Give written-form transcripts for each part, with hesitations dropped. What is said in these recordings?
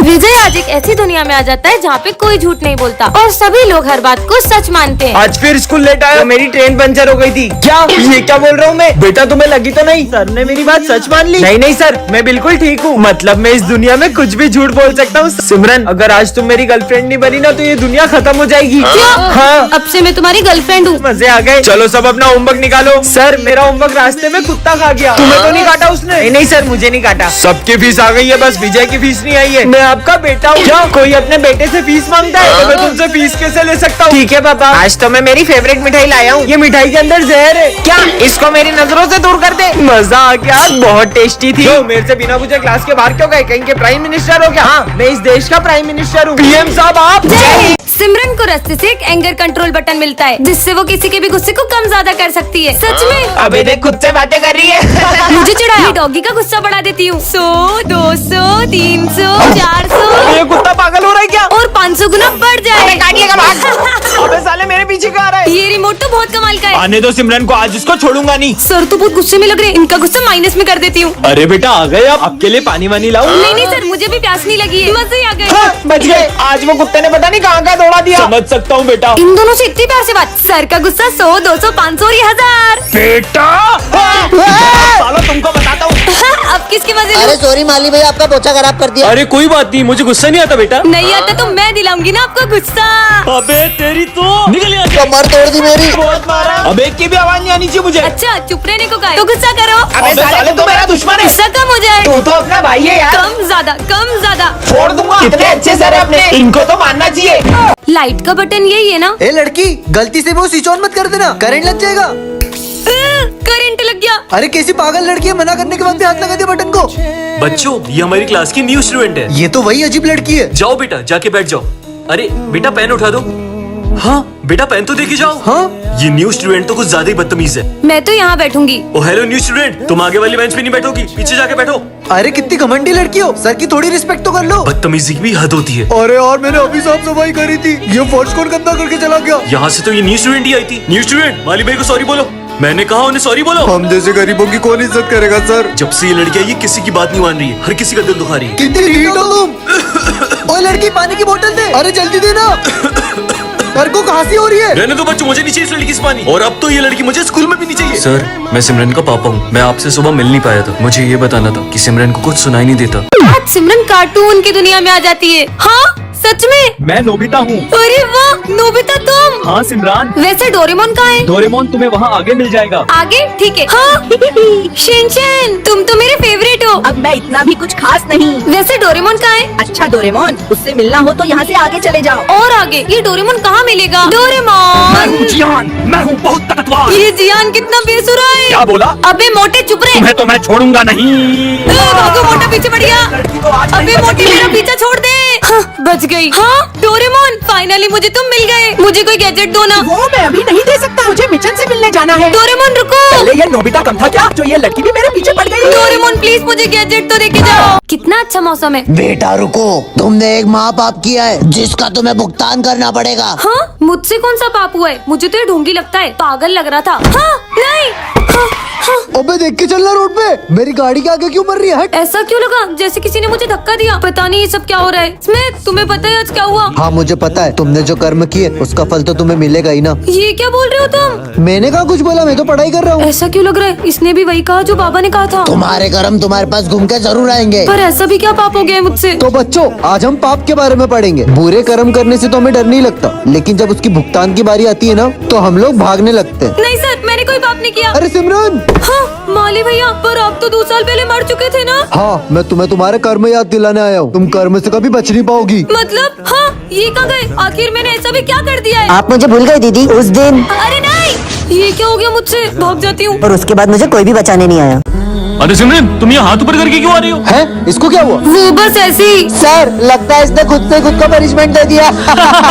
विजय आज एक ऐसी दुनिया में आ जाता है जहाँ पे कोई झूठ नहीं बोलता और सभी लोग हर बात को सच मानते हैं। आज फिर स्कूल लेट आया, मेरी ट्रेन पंचर हो गई थी। क्या ये क्या बोल रहा हूँ मैं? बेटा तुम्हें लगी तो नहीं? सर ने मेरी बात सच मान ली। नहीं नहीं सर, मैं बिल्कुल ठीक हूँ। मतलब मैं इस दुनिया में कुछ भी झूठ बोल सकता हूँ। सिमरन, अगर आज तुम मेरी गर्लफ्रेंड नहीं बनी ना तो ये दुनिया खत्म हो जाएगी। हाँ, अब से मैं तुम्हारी गर्लफ्रेंड हूँ। मजे आ गए। चलो सब अपना होमवर्क निकालो। सर मेरा होमवर्क रास्ते में कुत्ता खा गया। तुम्हें तो नहीं काटा उसने? नहीं नहीं सर, मुझे नहीं काटा। सबकी फीस आ गई है, बस विजय की फीस नहीं आई है। मैं आपका बेटा हूँ। क्या कोई अपने बेटे से फीस मांगता है? तो मैं तुमसे फीस कैसे ले सकता हूँ? ठीक है पापा, आज तो मैं मेरी फेवरेट मिठाई लाया हूँ। ये मिठाई के अंदर जहर है। क्या इसको मेरी नजरों से दूर कर दे। मजा आ गया, बहुत टेस्टी थी। जो मेरे से बिना पूछे क्लास के बाहर क्यों गए? कहीं के प्राइम मिनिस्टर हो क्या? हाँ, मैं इस देश का प्राइम मिनिस्टर हूँ। पीएम साहब आप। सिमरन को रास्ते से एक एंगर कंट्रोल बटन मिलता है जिससे वो किसी के भी गुस्से को कम ज्यादा कर सकती है। सच में? अबे देख, खुद से बातें कर रही है। मुझे चिढ़ाया, डॉगी का गुस्सा बढ़ा देती हूँ। 100, 200, 300, 400। ये कुत्ता पागल हो रहा है क्या? और 500 गुना बढ़ जाए। अबे साले मेरे पीछे कहाँ रहा है? ये रिमोट तो बहुत कमाल का है। आने दो सिमरन को, आज इसको छोड़ूंगा नहीं। सर तो बहुत गुस्से में लग रहे हैं, इनका गुस्सा माइनस में कर देती हूँ। अरे बेटा आ गए, अब आपके लिए पानी वानी लाऊं? नहीं नहीं सर, मुझे भी प्यास नहीं लगी है। मजे ही आ गए। हाँ, बच गए। आज वो कुत्ते ने पता नहीं कहाँ का दौड़ा दिया। समझ सकता हूँ बेटा। इन दोनों से इतनी प्यार से बात। सर का गुस्सा 100, 200, 500 और 1000। बेटा सालो तुमको बताता हूँ। अब किसकी मजे लूं? अरे सॉरी माली भैया, आपका पोछा खराब कर दिया। अरे कोई बात नहीं, मुझे गुस्सा नहीं आता बेटा। नहीं आता तो मैं दिलाऊंगी ना आपको गुस्सा। अबे तेरी तो निकल यहाँ से। कमर तोड़ दी मेरी। बहुत मारा। अबे एक की भी आवाज नहीं आनी चाहिए मुझे। अच्छा चुप रहने को कहा तो गुस्सा करो। अबे साले तू मेरा दुश्मन है। गुस्सा कम हो जाए। तू तो अपना भाई है यार। कम ज्यादा, कम ज्यादा। छोड़ दूंगा। कितने अच्छे सर है अपने, इनको तो मानना चाहिए। लाइट का बटन यही है ना? ए लड़की, गलती से वो स्विच ऑन मत कर देना, करंट लग जाएगा। करंट लग गया। अरे कैसी पागल लड़की है, मना करने के बाद भी हाथ लगा दिया बटन को। बच्चों, ये हमारी क्लास की न्यू स्टूडेंट है। ये तो वही अजीब लड़की है। जाओ बेटा, जाके बैठ जाओ। अरे बेटा पेन उठा दो। हाँ बेटा पेन तो देके जाओ। हाँ? ये न्यू स्टूडेंट तो कुछ ज्यादा ही बदतमीज है। मैं तो यहाँ बैठूंगी। ओ हेलो न्यू स्टूडेंट, तुम आगे वाली बेंच पे नहीं बैठोगी, पीछे जाके बैठो। अरे कितनी घमंडी लड़की हो, सर की थोड़ी रिस्पेक्ट तो कर लो। बदतमीजी की भी हद होती है। अरे यार, मैंने अभी साफ सफाई करी थी, ये फर्श कौन गंदा करके चला गया। यहाँ से तो ये न्यू स्टूडेंट ही आई थी। न्यू स्टूडेंट, माली भाई को सॉरी बोलो। मैंने कहा उन्हें सॉरी बोलो। हम जैसे गरीबों की कौन इज्जत करेगा सर। जब से ये लड़की आई, ये किसी की बात नहीं मान रही है, हर किसी का दिल दुखा रही है। कितनी ढीठ हो तुम। ओए लड़की, पानी की बोतल दे। अरे जल्दी देना, सर को खांसी हो रही है। रहने दो बच्चों, मुझे नहीं चाहिए इस लड़की से पानी। और अब तो ये लड़की मुझे स्कूल में भी नहीं चाहिए। सर, मैं सिमरन का पापा हूँ। मैं आपसे सुबह मिल नहीं पाया था। मुझे ये बताना था कि सिमरन को कुछ सुनाई नहीं देता। आज सिमरन कार्टून की दुनिया में आ जाती है। हाँ सच में? मैं नोबिता हूँ। अरे वाह, नोबिता तुम? हाँ सिमरान। वैसे डोरेमोन कहाँ है? डोरेमोन तुम्हें वहाँ आगे मिल जाएगा। आगे? ठीक है। हाँ शिनचैन, तुम तो मेरे फेवरेट हो। अब मैं इतना भी कुछ खास नहीं। वैसे डोरेमोन कहाँ है? अच्छा डोरेमोन, उससे मिलना हो तो यहाँ से आगे चले जाओ। और आगे? ये डोरेमोन कहाँ मिलेगा? डोरेमोन। जियान, मैं हूँ बहुत ताकतवर। ये जियान कितना बेसुरा है। क्या बोला? अबे मोटे चुप रहे। तुम्हें तो मैं छोड़ूंगा नहीं। भागो, मोटा पीछे पड़ गया। अबे मोटे मेरा पीछा छोड़ दे। हाँ, बच गई। हाँ डोरेमोन, फाइनली मुझे तुम मिल गए। मुझे कोई गैजेट दो ना। वो मैं अभी नहीं दे सकता, मुझे मिशन से मिलने जाना है। डोरेमोन रुको। पहले ये नोबिता कम था क्या, जो ये लड़की भी मेरे पीछे पड़ गई। डोरेमोन प्लीज मुझे गैजेट तो देके जाओ। कितना अच्छा मौसम है। बेटा रुको, तुमने एक महापाप किया है जिसका तुम्हें भुगतान करना पड़ेगा। हाँ मुझसे कौन सा पाप हुआ है? मुझे तो ये ढोंगी लगता है, पागल लग रहा था। हाँ नहीं। हाँ, हाँ। अबे देख के चलना रोड पे, मेरी गाड़ी के आगे क्यों मर रही है? हट। ऐसा क्यों लगा जैसे किसी ने मुझे धक्का दिया? पता नहीं ये सब क्या हो रहा है। स्मिथ, तुम्हें पता है आज क्या हुआ? हाँ मुझे पता है, तुमने जो कर्म किए उसका फल तो तुम्हें मिलेगा ही ना। ये क्या बोल रहे हो तुम? मैंने कहा कुछ बोला, मैं तो पढ़ाई कर रहा हूँ। ऐसा क्यों लग रहा है? इसने भी वही कहा जो बाबा ने कहा था। तुम्हारे कर्म तुम्हारे पास घूम के जरूर आएंगे। पर ऐसा भी क्या पाप हो गया है मुझसे? तो बच्चों, आज हम पाप के बारे में पढ़ेंगे। बुरे कर्म करने से तो हमें डर नहीं लगता, लेकिन जब उसकी भुगतान की बारी आती है ना, तो हम लोग भागने लगते हैं। नहीं सर, मैंने कोई पाप नहीं किया। अरे सिमरन। हाँ माली भैया, पर आप तो 2 साल पहले मर चुके थे ना। हाँ, मैं तुम्हें तुम्हारे कर्म याद दिलाने आया हूँ। तुम कर्म से कभी बच नहीं पाओगी। मतलब? हाँ ये कहाँ गए? आखिर मैंने ऐसा भी क्या कर दिया है? आप मुझे भूल गए दीदी उस दिन, अरे नहीं, ये क्या हो गया मुझसे? भाग जाती हूँ। और उसके बाद मुझे कोई भी बचाने नहीं आया। अरे सिमरन, तुम ये हाथ ऊपर करके क्यों आ रही हो? हैं? इसको क्या हुआ? वो बस ऐसी। सर, लगता है इसने खुद से खुद को पनिशमेंट दे दिया।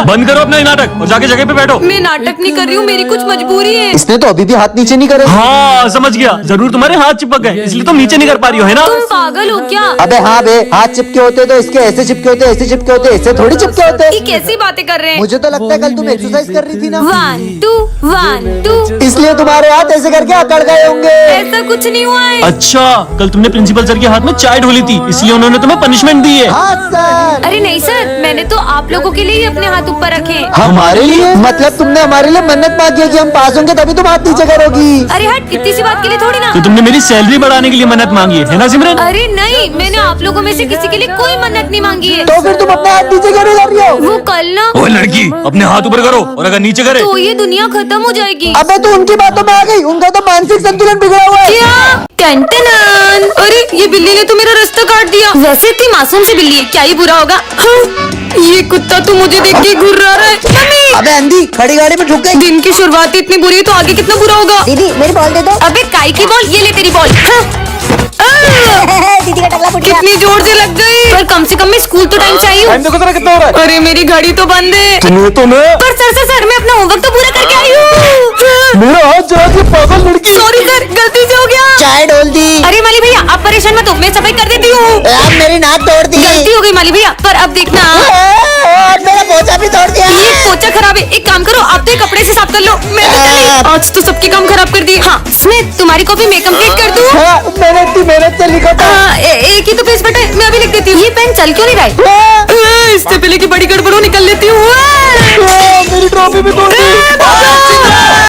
बंद करो अपना ये नाटक और जाके जगह पे बैठो। मैं नाटक नहीं कर रही हूँ, मेरी कुछ मजबूरी है। इसने तो अभी भी हाथ नीचे नहीं करे। हाँ समझ गया, जरूर तुम्हारे हाथ चिपक गए, इसलिए तुम नीचे नहीं कर पा रही हो, है ना? तुम पागल हो क्या? अबे हाँ बे, हाथ चिपके होते तो इसके ऐसे चिपके होते, ऐसे चिपके होते, ऐसे थोड़ी चिपके ये होते। कैसी बातें कर रहे हैं? मुझे तो लगता है कल तुम एक्सरसाइज कर रही थी ना। 1 2 1 2। इसलिए तुम्हारे हाथ ऐसे करके अकड़ गए होंगे। ऐसा कुछ नहीं हुआ है। अच्छा, कल तुमने प्रिंसिपल सर के हाथ में चाय ढोली थी, इसलिए उन्होंने तुम्हें पनिशमेंट दी है। हाँ सर। मैंने तो आप लोगों के लिए ही अपने हाथ ऊपर रखे। हमारे लिए? मतलब तुमने हमारे लिए मन्नत मांगी है कि हम पास होंगे तभी तुम हाथ नीचे करोगी? अरे हट, इतनी सी बात के लिए थोड़ी ना। तो तुमने मेरी सैलरी बढ़ाने के लिए मन्नत मांगी है ना सिमरन? अरे नहीं, मैंने आप लोगों में से किसी के लिए कोई मन्नत नहीं मांगी है। तो फिर तुम अपने हाथ नीचे क्यों नहीं कर रही हो? वो कल ना, ओ लड़की, अपने हाथ ऊपर करो, और अगर नीचे करे तो ये दुनिया खत्म हो जाएगी। अबे तू उनकी बातों में आ गई, उनका तो मानसिक संतुलन बिगड़ा हुआ है। क्या? टन-टन-टन। अरे ये बिल्ली ने तो मेरा रास्ता काट दिया। वैसे इतनी मासूम सी बिल्ली है, क्या ही बुरा होगा। हाँ, ये कुत्ता तो मुझे देख के घुर्रा रहा है। मम्मी! अबे अंधी, खड़ी गाड़ी में ठुक गई। दिन की शुरुआत ही इतनी बुरी है तो आगे कितना बुरा होगा। दीदी मेरी बॉल दे दो। अबे काई की बॉल, ये ले तेरी बॉल। हाँ। आ! दीदी का टकला फुट गया। कितनी जोर से लग गई। पर कम से कम मैं स्कूल तो टाइम से आई हूँ। देखो जरा कितना हो रहा है। अरे मेरी घड़ी तो बंद है। तुम्हें तो मैं पर सर मैं अपना होमवर्क तो पूरा करके आई हूँ। मेरा हाथ जरा सी पागल लड़की। सॉरी सर, गलती से हो गया। चाय डोल दी। अरे माली भैया आप परेशान मत हो, मैं सफाई कर देती हूँ। यार मेरी नाक तोड़ दी। गलती हो गई माली भैया, पर अब देखना और मेरा पोछा भी तोड़ दिया। ये पोछा खराब है। एक काम करो, आप तो ये कपड़े से साफ कर लो। मैं तो चली। आज तो सबके काम खराब कर दिए। हाँ स्मिथ, तुम्हारी कॉपी मैं कंप्लीट कर दूँ? हाँ, मैंने इतनी मेहनत से लिखा था। एक ही तो पेज बटा है, मैं अभी लिख देती हूँ। ये पेन चल क्यों नहीं रहा है? इससे पहले की बड़ी गड़बड़ हो निकल लेती हूँ। मेरी ट्रॉफी भी तोड़ दी।